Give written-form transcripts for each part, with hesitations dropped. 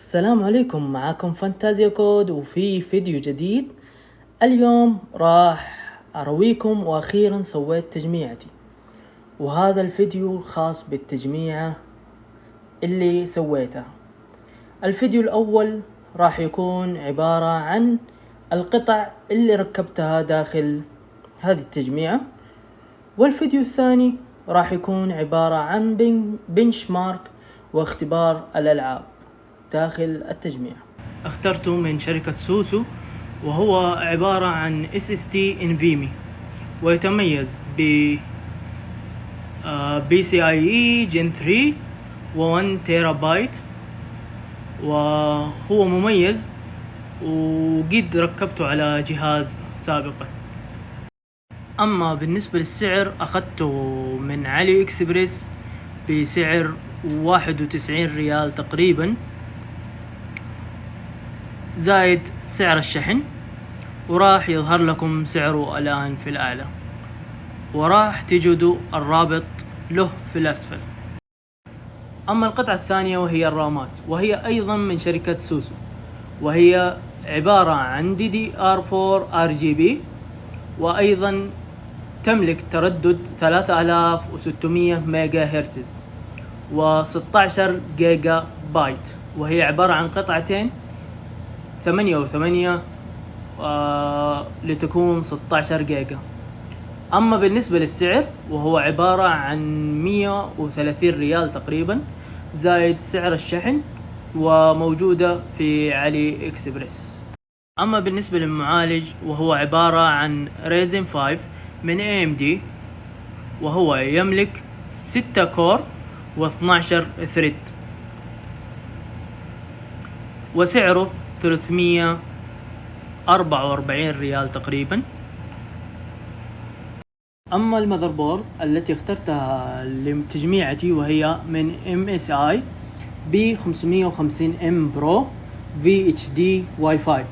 السلام عليكم، معاكم فانتازيا كود وفي فيديو جديد. اليوم راح أرويكم وأخيرا سويت تجميعتي، وهذا الفيديو خاص بالتجميعة اللي سويتها. الفيديو الأول راح يكون عبارة عن القطع اللي ركبتها داخل هذه التجميعة، والفيديو الثاني راح يكون عبارة عن بنش مارك واختبار الألعاب داخل التجميع. اخترته من شركة سوسو، وهو عبارة عن SSD NVMe، ويتميز ب PCIe Gen 3 و1 تيرا بايت، وهو مميز وقد ركبته على جهاز سابقا. أما بالنسبة للسعر، أخذته من علي إكسبريس بسعر 91 ريال تقريبا، زايد سعر الشحن، وراح يظهر لكم سعره الآن في الأعلى، وراح تجدوا الرابط له في الأسفل. أما القطعة الثانية وهي الرامات، وهي أيضا من شركة سوسو، وهي عبارة عن DDR4 RGB، وأيضا تملك تردد 3600 ميجا هرتز و16 جيجا بايت، وهي عبارة عن قطعتين 8 و8 لتكون 16 جيجا. أما بالنسبة للسعر، وهو عبارة عن 130 ريال تقريبا، زائد سعر الشحن، وموجودة في علي إكسبريس. أما بالنسبة للمعالج، وهو عبارة عن Ryzen 5 من AMD، وهو يملك 6 كور و12 ثريد، وسعره 344 ريال تقريبا. أما المذر بورد التي اخترتها لتجميعتي، وهي من MSI ب 550M برو VHD واي فاي،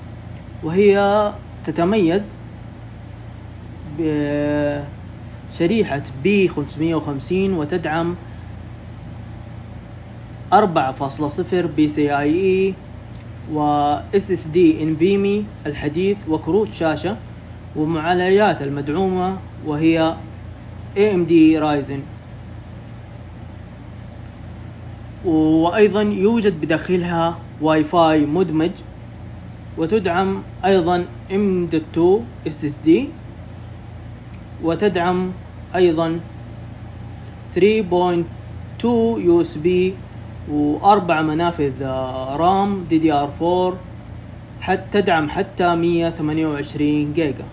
وهي تتميز بشريحة B550، وتدعم 4.0 PCIe و SSD NVMe الحديث، وكروت شاشة ومعالجات المدعومة وهي AMD Ryzen، وأيضا يوجد بداخلها واي فاي مدمج، وتدعم أيضا M.2 SSD، وتدعم أيضا 3.2 USB، وأربع منافذ رام DDR4، تدعم حتى 128 جيجا،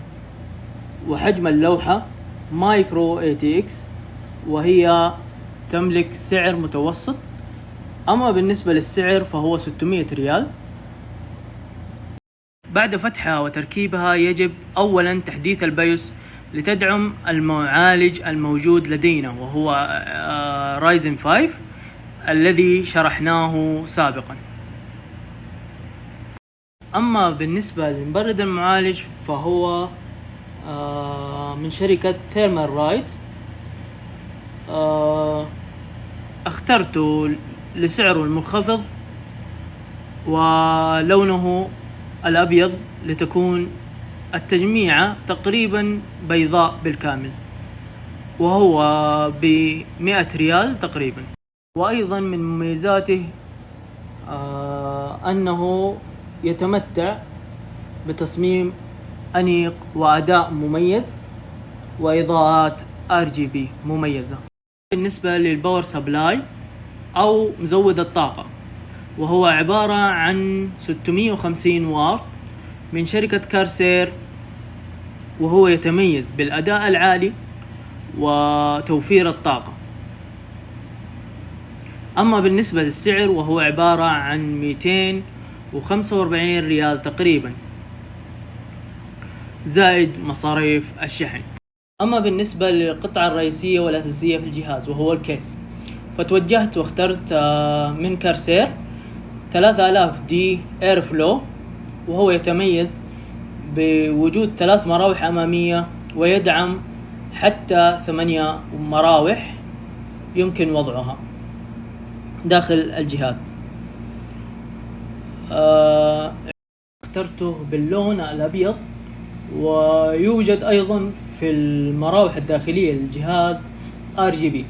وحجم اللوحة مايكرو ATX، وهي تملك سعر متوسط. أما بالنسبة للسعر فهو 600 ريال. بعد فتحها وتركيبها يجب أولا تحديث البيوس لتدعم المعالج الموجود لدينا، وهو Ryzen 5 الذي شرحناه سابقا. أما بالنسبة لمبرد المعالج فهو من شركة ثيرمال رايت، اخترته لسعره المنخفض ولونه الأبيض، لتكون التجميعة تقريبا بيضاء بالكامل، وهو ب100 ريال تقريبا. وأيضا من مميزاته أنه يتمتع بتصميم أنيق وأداء مميز وإضاءات RGB مميزة. بالنسبة للباور سبلاي أو مزود الطاقة، وهو عبارة عن 650 واط من شركة كارسير، وهو يتميز بالأداء العالي وتوفير الطاقة. أما بالنسبة للسعر، وهو عبارة عن 245 ريال تقريبا، زائد مصاريف الشحن. أما بالنسبة للقطعة الرئيسية والأساسية في الجهاز، وهو الكيس، فتوجهت واخترت من كارسير 3000D اير فلو، وهو يتميز بوجود 3 مراوح أمامية، ويدعم حتى 8 مراوح يمكن وضعها داخل الجهاز. اخترته باللون الأبيض، ويوجد أيضا في المراوح الداخلية للجهاز RGB.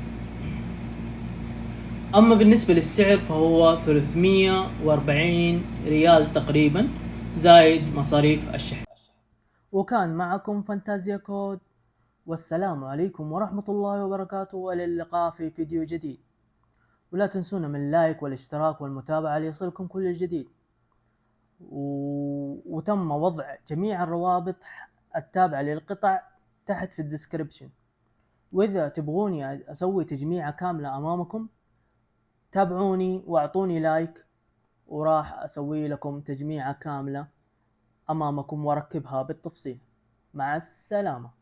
أما بالنسبة للسعر فهو 340 ريال تقريبا، زائد مصاريف الشحن. وكان معكم فانتازيا كود، والسلام عليكم ورحمة الله وبركاته، وإلى اللقاء في فيديو جديد. ولا تنسونا من اللايك والاشتراك والمتابعة ليصلكم كل الجديد. وتم وضع جميع الروابط التابعة للقطع تحت في الديسكريبشن. وإذا تبغوني أسوي تجميعة كاملة أمامكم تابعوني واعطوني لايك، وراح أسوي لكم تجميعة كاملة أمامكم واركبها بالتفصيل. مع السلامة.